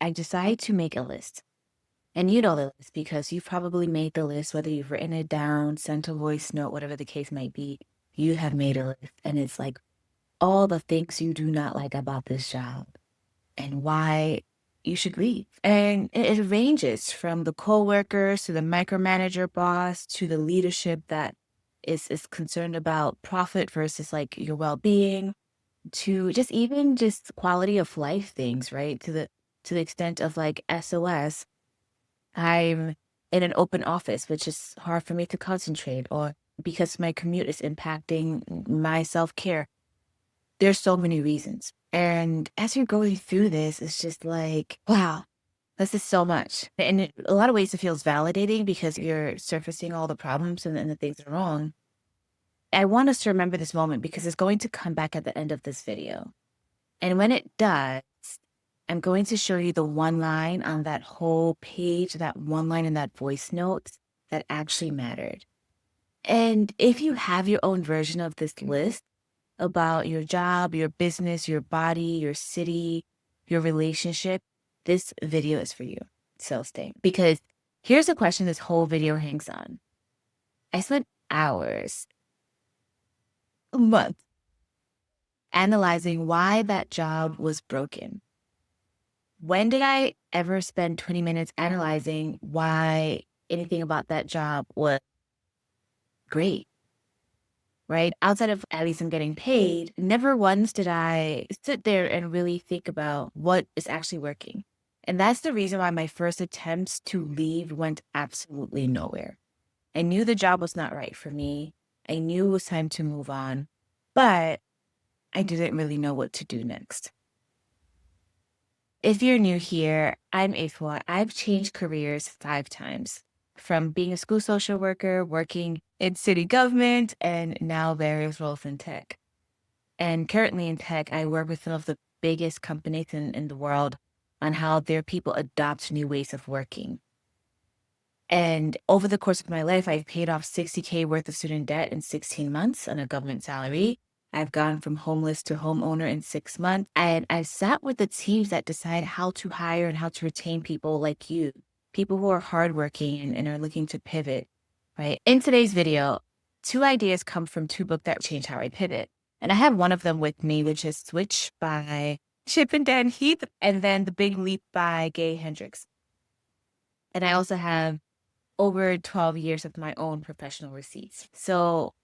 I decided to make a list. And you know the list because you've probably made the list, whether you've written it down, sent a voice note, whatever the case might be. You have made a list. And it's like all the things you do not like about this job and why you should leave. And it ranges from the coworkers to the micromanager boss to the leadership that is concerned about profit versus like your well-being to just even just quality of life things, right? To the extent of like SOS, I'm in an open office, which is hard for me to concentrate, or because my commute is impacting my self-care. There's so many reasons. And as you're going through this, it's just like, wow, this is so much. And in a lot of ways, it feels validating because you're surfacing all the problems and the things that are wrong. I want us to remember this moment because it's going to come back at the end of this video. And when it does, I'm going to show you the one line on that whole page, that one line in that voice note that actually mattered. And if you have your own version of this list about your job, your business, your body, your city, your relationship, this video is for you. So stay. Because here's a question this whole video hangs on. I spent hours, a month, analyzing why that job was broken. When did I ever spend 20 minutes analyzing why anything about that job was great? Right? Outside of at least I'm getting paid, never once did I sit there and really think about what is actually working. And that's the reason why my first attempts to leave went absolutely nowhere. I knew the job was not right for me. I knew it was time to move on, but I didn't really know what to do next. If you're new here, I'm Afua. I've changed careers 5 times, from being a school social worker, working in city government, and now various roles in tech. And currently in tech, I work with some of the biggest companies in the world on how their people adopt new ways of working. And over the course of my life, I've paid off 60K worth of student debt in 16 months on a government salary. I've gone from homeless to homeowner in 6 months. And I've sat with the teams that decide how to hire and how to retain people like you, people who are hardworking and are looking to pivot, right? In today's video, 2 ideas come from 2 books that changed how I pivot. And I have one of them with me, which is Switch by Chip and Dan Heath, and then The Big Leap by Gay Hendricks. And I also have over 12 years of my own professional receipts. So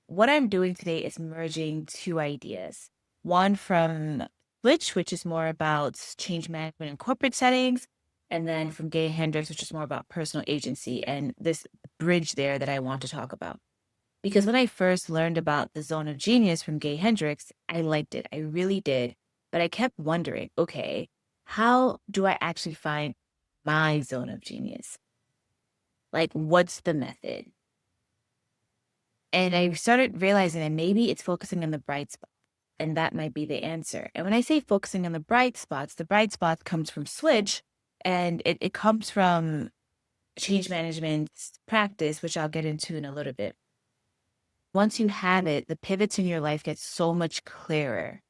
what I'm doing today is merging 2 ideas. One from Switch, which is more about change management in corporate settings, and then from Gay Hendricks, which is more about personal agency and this bridge there that I want to talk about. Because when I first learned about the zone of genius from Gay Hendricks, I liked it. I really did. But I kept wondering, okay, how do I actually find my zone of genius? Like, what's the method? And I started realizing that maybe it's focusing on the bright spots, and that might be the answer. And when I say focusing on the bright spots comes from Switch, and it comes from change management practice, which I'll get into in a little bit. Once you have it, the pivots in your life get so much clearer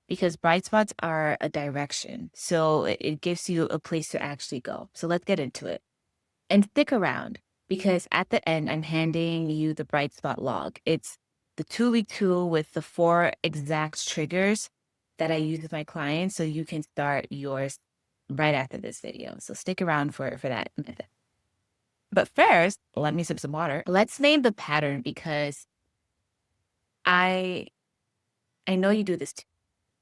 because bright spots are a direction. So it gives you a place to actually go. So let's get into it. And stick around because at the end, I'm handing you the bright spot log. It's the 2-week tool with the 4 exact triggers that I use with my clients. So you can start yours right after this video. So stick around for that method. But first, let me sip some water. Let's name the pattern because I know you do this too.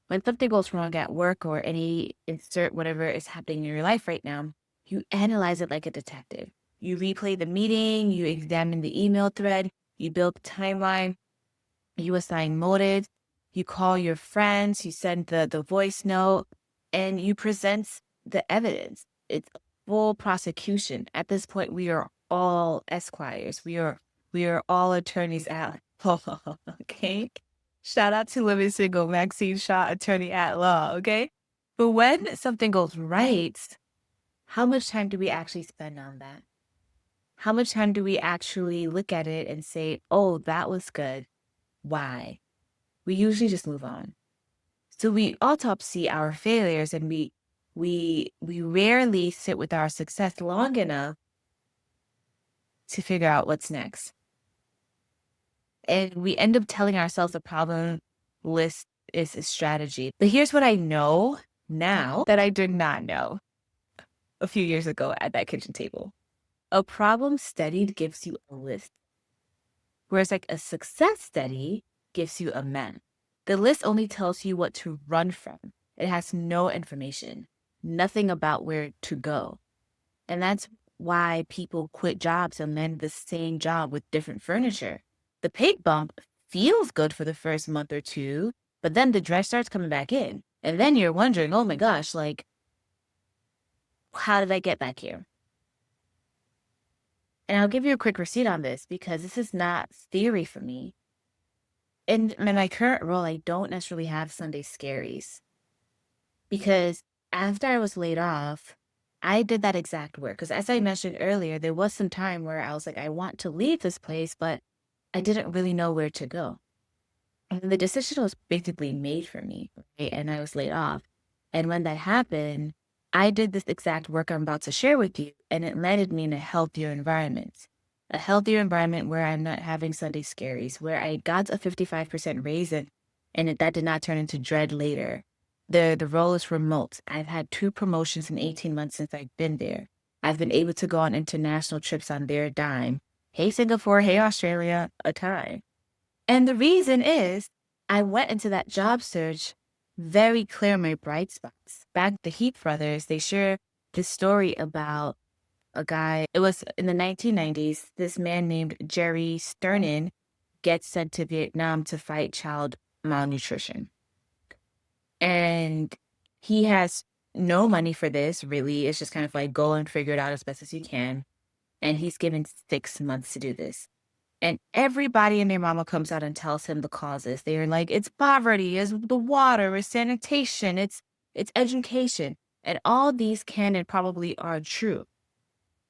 When something goes wrong at work or any insert whatever is happening in your life right now, you analyze it like a detective. You replay the meeting, you examine the email thread, you build a timeline, you assign motives, you call your friends, you send the voice note, and you present the evidence. It's a full prosecution. At this point, we are all esquires. We are all attorneys at law. Okay. Shout out to Living Single, Maxine Shaw, attorney at law. Okay. But when something goes right, how much time do we actually spend on that? How much time do we actually look at it and say, oh, that was good? Why? We usually just move on. So we autopsy our failures and we we rarely sit with our success long enough to figure out what's next. And we end up telling ourselves a problem list is a strategy. But here's what I know now that I did not know a few years ago at that kitchen table. A problem studied gives you a list, whereas like a success study gives you a map. The list only tells you what to run from. It has no information, nothing about where to go. And that's why people quit jobs and land the same job with different furniture. The pay bump feels good for the first month or two, but then the dread starts coming back in. And then you're wondering, oh my gosh, like, how did I get back here? And I'll give you a quick receipt on this because this is not theory for me. In my current role, I don't necessarily have Sunday scaries because after I was laid off, I did that exact work. Because as I mentioned earlier, there was some time where I was like, I want to leave this place, but I didn't really know where to go. And the decision was basically made for me, right? And I was laid off. And when that happened, I did this exact work I'm about to share with you, and it landed me in a healthier environment. A healthier environment where I'm not having Sunday scaries, where I got a 55% raise that did not turn into dread later. The role is remote. I've had 2 promotions in 18 months since I've been there. I've been able to go on international trips on their dime. Hey, Singapore, hey, Australia, a time. And the reason is I went into that job search very clear on my bright spots. Back the Heap brothers, they share this story about a guy. It was in the 1990s. This man named Jerry Sternin gets sent to Vietnam to fight child malnutrition. And he has no money for this, really. It's just kind of like go and figure it out as best as you can. And he's given 6 months to do this. And everybody and their mama comes out and tells him the causes. They are like, it's poverty, it's the water, it's sanitation, it's education. And all these can and probably are true.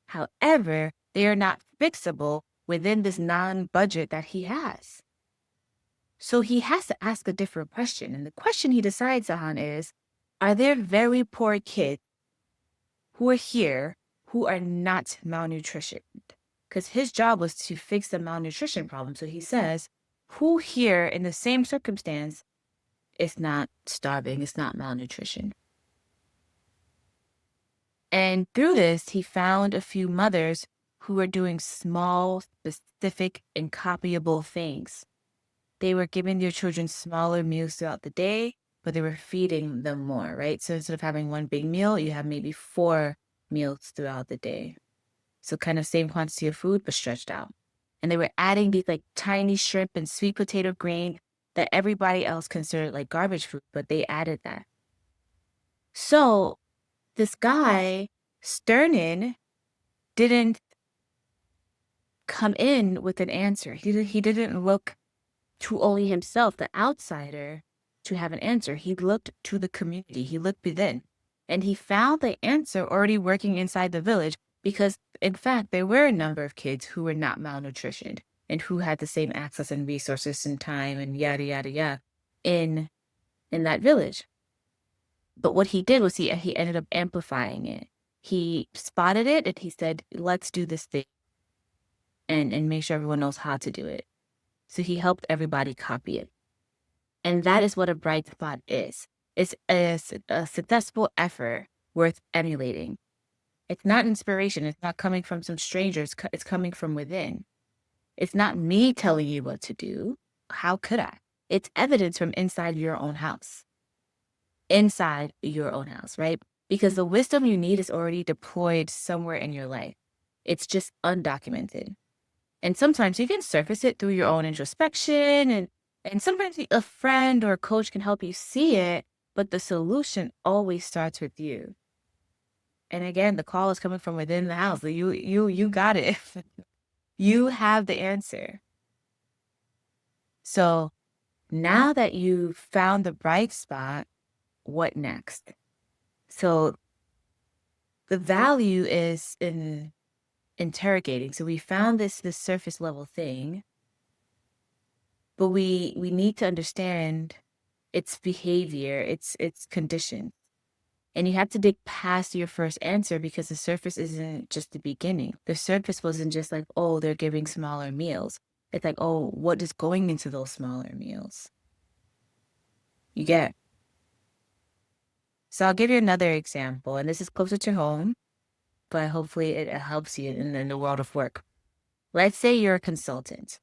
However, they are not fixable within this non-budget that he has. So he has to ask a different question. And the question he decides on is, are there very poor kids who are here who are not malnutritioned? Because his job was to fix the malnutrition problem. So he says, who here in the same circumstance is not starving, is not malnutrition? And through this, he found a few mothers who were doing small, specific, and copyable things. They were giving their children smaller meals throughout the day, but they were feeding them more, right? So instead of having one big meal, you have maybe 4 meals throughout the day. So kind of same quantity of food, but stretched out. And they were adding these like tiny shrimp and sweet potato grain that everybody else considered like garbage food, but they added that. So this guy, Sternin, didn't come in with an answer. He didn't look to only himself, the outsider, to have an answer. He looked to the community. He looked within. And he found the answer already working inside the village because, in fact, there were a number of kids who were not malnutritioned and who had the same access and resources and time and yada, yada, yada in that village. But what he did was he ended up amplifying it. He spotted it and he said, let's do this thing and make sure everyone knows how to do it. So he helped everybody copy it. And that is what a bright spot is. It's a successful effort worth emulating. It's not inspiration. It's not coming from some strangers. It's coming from within. It's not me telling you what to do. How could I? It's evidence from inside your own house. Inside your own house, right? Because the wisdom you need is already deployed somewhere in your life. It's just undocumented. And sometimes you can surface it through your own introspection and sometimes a friend or a coach can help you see it, but the solution always starts with you. And again, the call is coming from within the house. You got it. You have the answer. So now that you've found the bright spot, what next? So the value is in interrogating. So we found this surface level thing, but we need to understand its behavior, its condition. And you have to dig past your first answer because the surface isn't just the beginning. The surface wasn't just like, oh, they're giving smaller meals. It's like, oh, what is going into those smaller meals? You get. So I'll give you another example, and this is closer to home, but hopefully it helps you in the world of work. Let's say you're a consultant.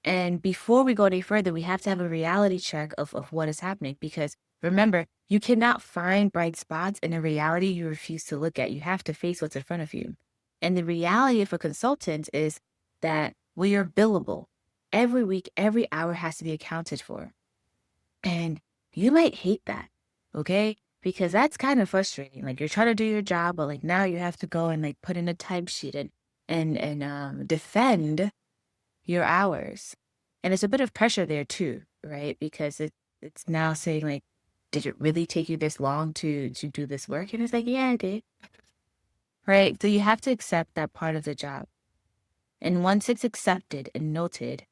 And before we go any further, we have to have a reality check of what is happening because remember, you cannot find bright spots in a reality you refuse to look at. You have to face what's in front of you. And the reality of a consultant is that we are billable. Every week, every hour has to be accounted for. And you might hate that, okay? Because that's kind of frustrating. Like you're trying to do your job, but like now you have to go and like put in a timesheet and defend your hours. And it's a bit of pressure there too, right? Because it's now saying like, did it really take you this long to do this work? And it's like, yeah, it did. Right? So you have to accept that part of the job. And once it's accepted and noted,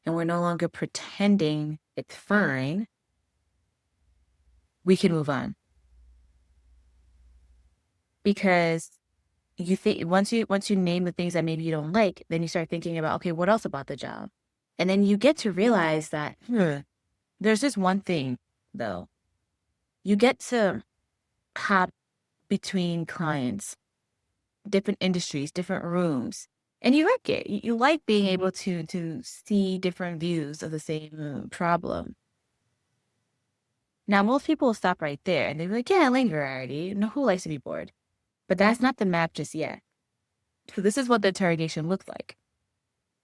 and we're no longer pretending it's fine, we can move on. Because you think once you name the things that maybe you don't like, then you start thinking about, okay, what else about the job? And then you get to realize that there's just one thing though. You get to hop between clients, different industries, different rooms, and you like it. You like being able to see different views of the same problem. Now, most people will stop right there and they'll be like, yeah, I like variety. No, who likes to be bored? But that's not the map just yet. So this is what the interrogation looks like.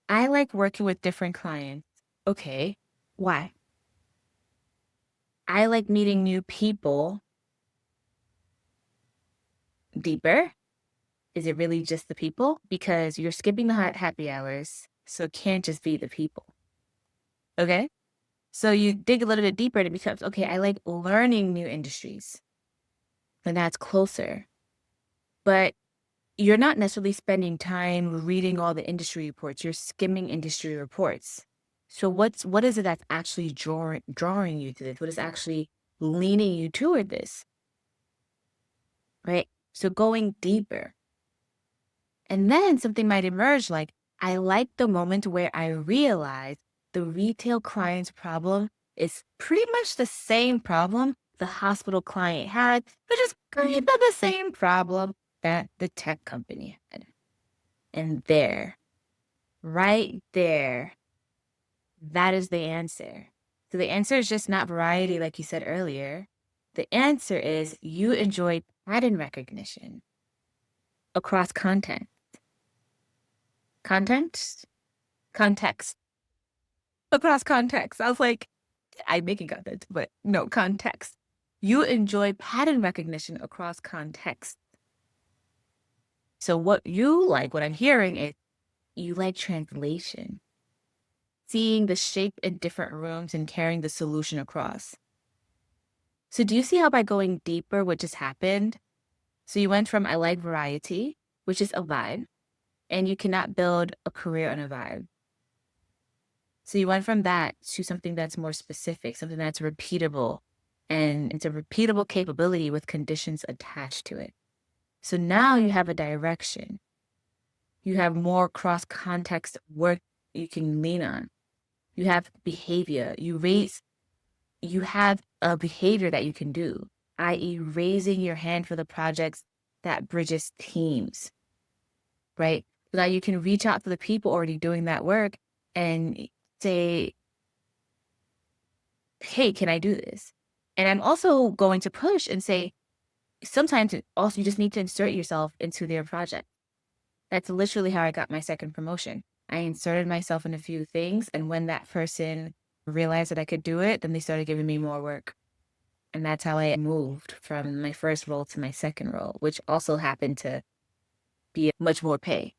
I like working with different clients. Okay, why? I like meeting new people. Deeper. Is it really just the people? Because you're skipping the happy hours, so it can't just be the people. Okay? So you dig a little bit deeper and it becomes, okay, I like learning new industries. And that's closer. But you're not necessarily spending time reading all the industry reports. You're skimming industry reports. So what is it that's actually drawing you to this? What is actually leaning you toward this? Right? So going deeper. And then something might emerge like, I like the moment where I realize the retail client's problem is pretty much the same problem the hospital client had, which is kind of the same problem that the tech company had. And there, right there, that is the answer. So the answer is just not variety, like you said earlier. The answer is you enjoy pattern recognition across content. Context. Across context. I was like, I'm making content, but no, context. You enjoy pattern recognition across context. So what you like, what I'm hearing is you like translation. Seeing the shape in different rooms and carrying the solution across. So do you see how by going deeper, what just happened? So you went from I like variety, which is a vibe, and you cannot build a career on a vibe. So you went from that to something that's more specific, something that's repeatable, and it's a repeatable capability with conditions attached to it. So now you have a direction. You have more cross-context work you can lean on. You have behavior. You have a behavior that you can do, i.e. raising your hand for the projects that bridges teams, right? So that you can reach out to the people already doing that work and say, hey, can I do this? And I'm also going to push and say, sometimes also you just need to insert yourself into their project. That's literally how I got my second promotion. I inserted myself in a few things. And when that person realized that I could do it, then they started giving me more work. And that's how I moved from my first role to my second role, which also happened to be much more pay.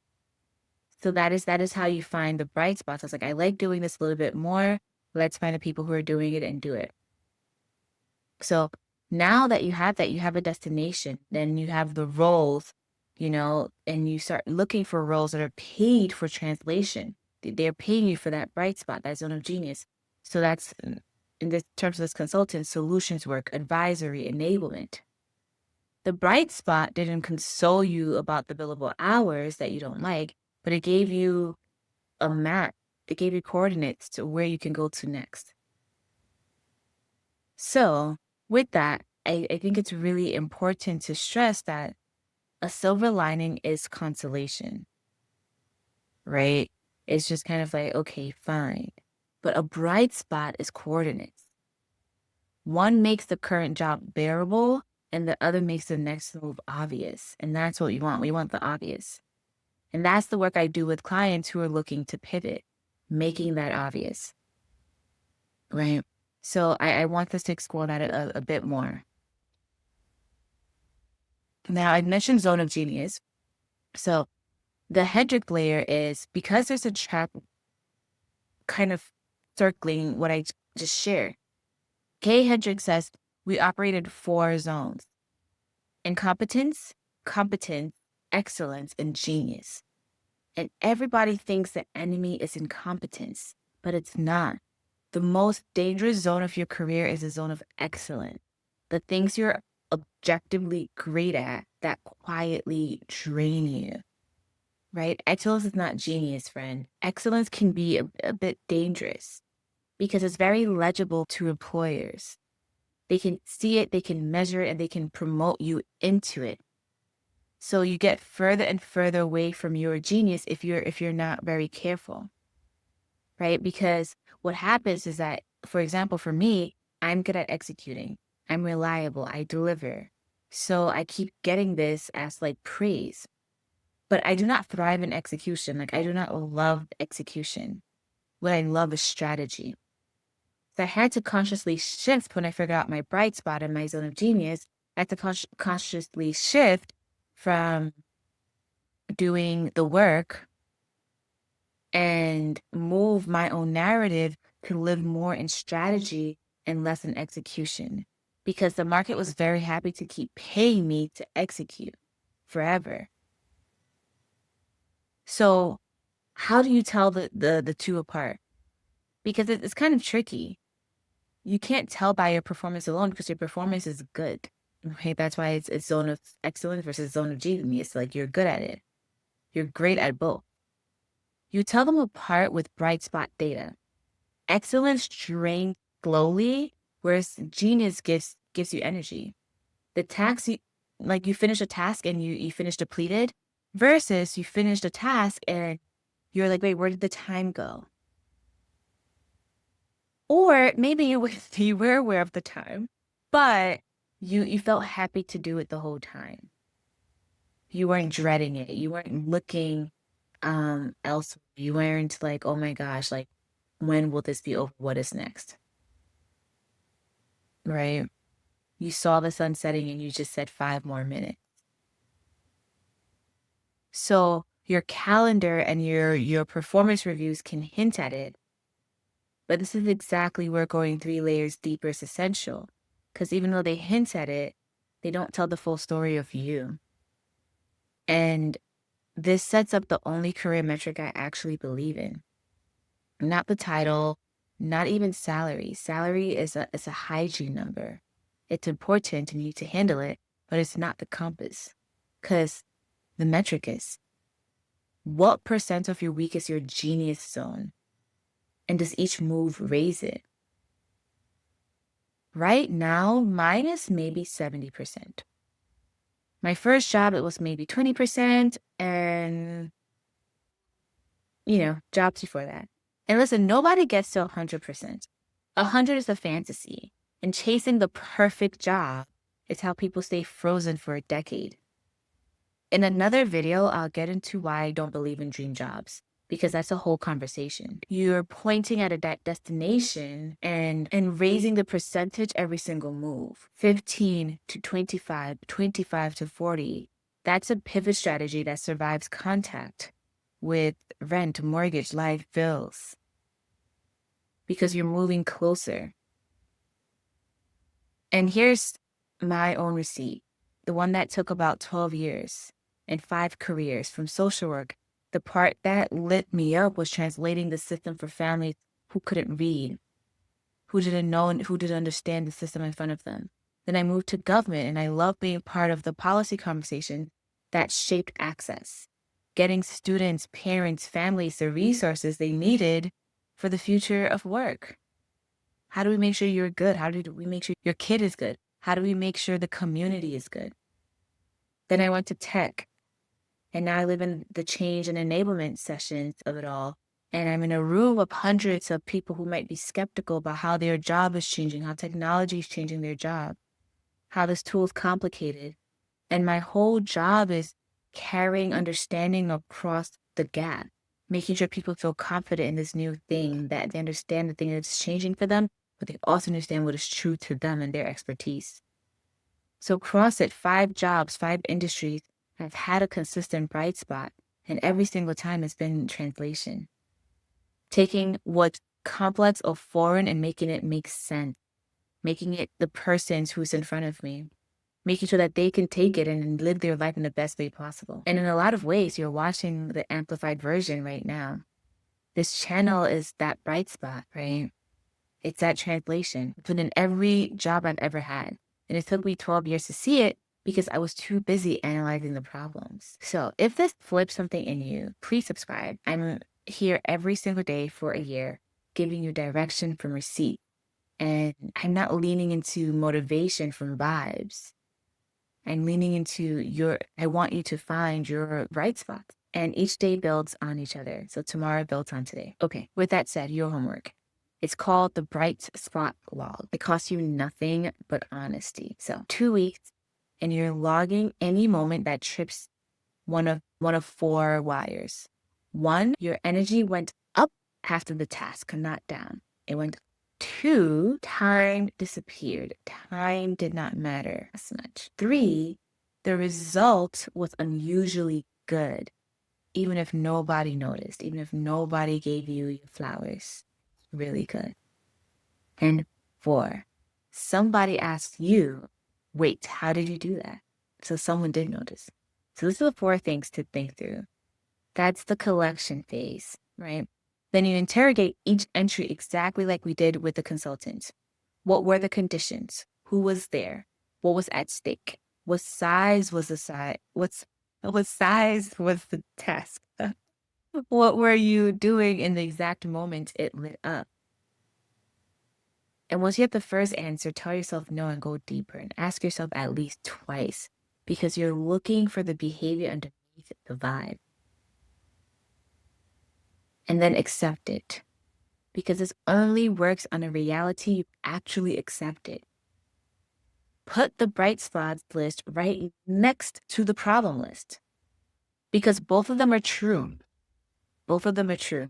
So that is how you find the bright spots. I was like, I like doing this a little bit more. Let's find the people who are doing it and do it. So now that, you have a destination, then you have the roles, and you start looking for roles that are paid for translation. They're paying you for that bright spot, that zone of genius. So that's in this terms of this consultant, solutions work, advisory, enablement. The bright spot didn't console you about the billable hours that you don't like, but it gave you a map. It gave you coordinates to where you can go to next. So with that, I think it's really important to stress that a silver lining is consolation, right? It's just kind of like, okay, fine. But a bright spot is coordinates. One makes the current job bearable and the other makes the next move obvious. And that's what we want. We want the obvious. And that's the work I do with clients who are looking to pivot, making that obvious, right? So I want us to explore that a bit more. Now, I mentioned zone of genius. So the Hedrick layer is because there's a trap kind of circling what I just shared. Kay Hedrick says we operated 4 zones: incompetence, competence, excellence, and genius. And everybody thinks the enemy is incompetence, but it's not. The most dangerous zone of your career is the zone of excellence. The things you're objectively great at that quietly drain you, right? Excellence is not genius, friend. Excellence can be a bit dangerous because it's very legible to employers. They can see it, they can measure it, and they can promote you into it. So you get further and further away from your genius if you're not very careful, right? Because what happens is that, for example, for me, I'm good at executing. I'm reliable. I deliver. So I keep getting this as like praise. But I do not thrive in execution. Like I do not love execution. What I love is strategy. So I had to consciously shift when I figured out my bright spot and my zone of genius. I had to consciously shift from doing the work and move my own narrative to live more in strategy and less in execution, because the market was very happy to keep paying me to execute forever. So how do you tell the two apart? Because it's kind of tricky. You can't tell by your performance alone because your performance is good. Okay, that's why it's zone of excellence versus zone of genius. Like you're good at it. You're great at both. You tell them apart with bright spot data. Excellence drains slowly, whereas genius gives you energy. The task you finish a task and you finish depleted versus you finished a task and you're like, wait, where did the time go? Or maybe you were aware of the time, but you felt happy to do it the whole time. You weren't dreading it. You weren't looking elsewhere. You weren't like, oh my gosh, like when will this be over? What is next? Right? You saw the sun setting and you just said 5 more minutes. So your calendar and your performance reviews can hint at it. But this is exactly where going 3 layers deeper is essential. Because even though they hint at it, they don't tell the full story of you. And this sets up the only career metric I actually believe in. Not the title, not even salary. Salary is a hygiene number. It's important and you need to handle it, but it's not the compass. Because the metric is, what % of your week is your genius zone? And does each move raise it? Right now, mine is maybe 70%. My first job, it was maybe 20%, and, jobs before that. And listen, nobody gets to 100%. 100 is a fantasy, and chasing the perfect job is how people stay frozen for a decade. In another video, I'll get into why I don't believe in dream jobs, because that's a whole conversation. You're pointing at a destination and raising the percentage every single move. 15 to 25, 25 to 40. That's a pivot strategy that survives contact with rent, mortgage, life bills, because you're moving closer. And here's my own receipt, the one that took about 12 years and 5 careers from social work. The part that lit me up was translating the system for families who couldn't read, who didn't know, and who didn't understand the system in front of them. Then I moved to government, and I love being part of the policy conversation that shaped access, getting students, parents, families the resources they needed for the future of work. How do we make sure you're good? How do we make sure your kid is good? How do we make sure the community is good? Then I went to tech, and now I live in the change and enablement sessions of it all. And I'm in a room of hundreds of people who might be skeptical about how their job is changing, how technology is changing their job, how this tool is complicated. And my whole job is carrying understanding across the gap, making sure people feel confident in this new thing, that they understand the thing that's changing for them, but they also understand what is true to them and their expertise. So across it, 5 jobs, 5 industries, I've had a consistent bright spot, and every single time it's been translation. Taking what's complex or foreign and making it make sense, making it the person's who's in front of me, making sure that they can take it and live their life in the best way possible. And in a lot of ways, you're watching the amplified version right now. This channel is that bright spot, right? It's that translation. It's been in every job I've ever had. And it took me 12 years to see it because I was too busy analyzing the problems. So if this flips something in you, please subscribe. I'm here every single day for a year, giving you direction from receipt. And I'm not leaning into motivation from vibes. I'm leaning into I want you to find your bright spots. And each day builds on each other. So tomorrow builds on today. Okay, with that said, your homework. It's called the Bright Spot Log. It costs you nothing but honesty. So 2 weeks, and you're logging any moment that trips one of 4 wires. 1, your energy went up after the task, not down. It went 2, time disappeared. Time did not matter as much. 3, the result was unusually good, even if nobody noticed, even if nobody gave you your flowers. Really good. And 4, somebody asked you, wait, how did you do that? So someone did notice. So these are the 4 things to think through. That's the collection phase, right? Then you interrogate each entry exactly like we did with the consultant. What were the conditions? Who was there? What was at stake? What size was the what size was the task? What were you doing in the exact moment it lit up? And once you have the first answer, tell yourself no and go deeper and ask yourself at least twice, because you're looking for the behavior underneath the vibe. And then accept it, because this only works on a reality you actually accepted. Put the bright spots list right next to the problem list, because both of them are true. Both of them are true.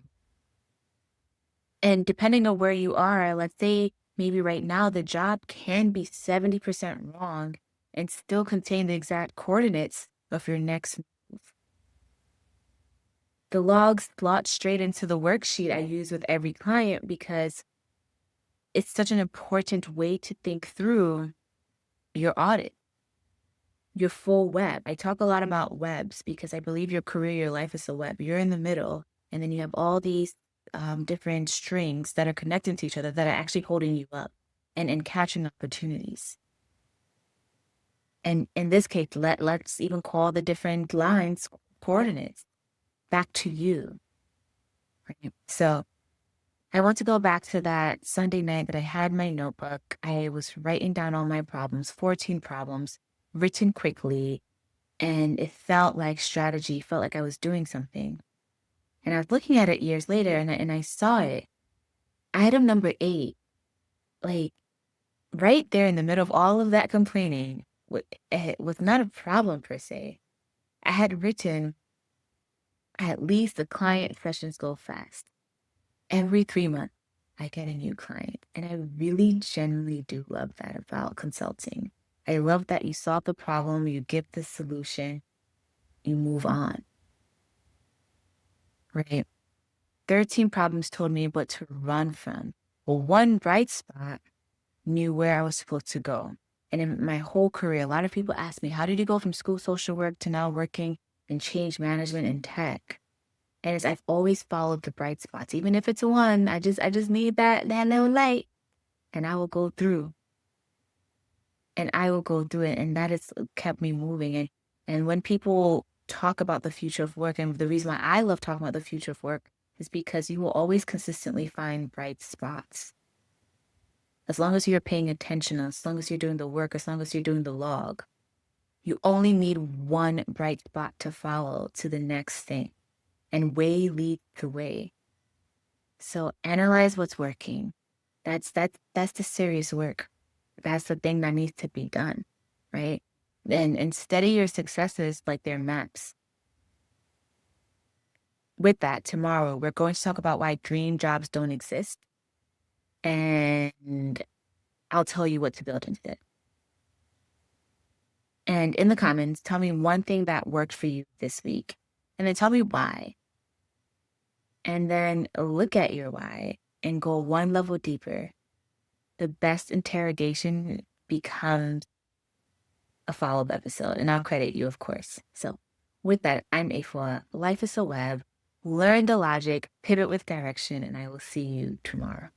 And depending on where you are, let's say maybe right now the job can be 70% wrong and still contain the exact coordinates of your next move. The logs slot straight into the worksheet I use with every client because it's such an important way to think through your audit, your full web. I talk a lot about webs because I believe your career, your life is a web. You're in the middle, and then you have all these different strings that are connecting to each other that are actually holding you up and catching opportunities. And in this case, let's even call the different lines coordinates back to you. Right? So I want to go back to that Sunday night that I had my notebook. I was writing down all my problems, 14 problems, written quickly, and it felt like strategy, felt like I was doing something. And I was looking at it years later, and I saw it. Item number 8, like right there in the middle of all of that complaining, it was not a problem per se. I had written, at least the client sessions go fast. Every 3 months, I get a new client. And I really genuinely do love that about consulting. I love that you solve the problem, you give the solution, you move on. Right? 13 problems told me what to run from. Well, 1 bright spot knew where I was supposed to go. And in my whole career, a lot of people ask me, how did you go from school social work to now working in change management and tech? And I've always followed the bright spots. Even if it's 1, I just need that little light, and I will go through. and I will go through it, and that has kept me moving. And when people talk about the future of work, and the reason why I love talking about the future of work is because you will always consistently find bright spots. As long as you're paying attention, as long as you're doing the work, as long as you're doing the log, you only need one bright spot to follow to the next thing, and way leads the way. So analyze what's working. That's the serious work. That's the thing that needs to be done, right? And study your successes like they're maps. With that, tomorrow we're going to talk about why dream jobs don't exist, and I'll tell you what to build instead. And in the comments, tell me one thing that worked for you this week, and then tell me why. And then look at your why and go one level deeper. The best interrogation becomes a follow-up episode, and I'll credit you, of course. So with that, I'm Afua. Life is a web. Learn the logic, pivot with direction, and I will see you tomorrow.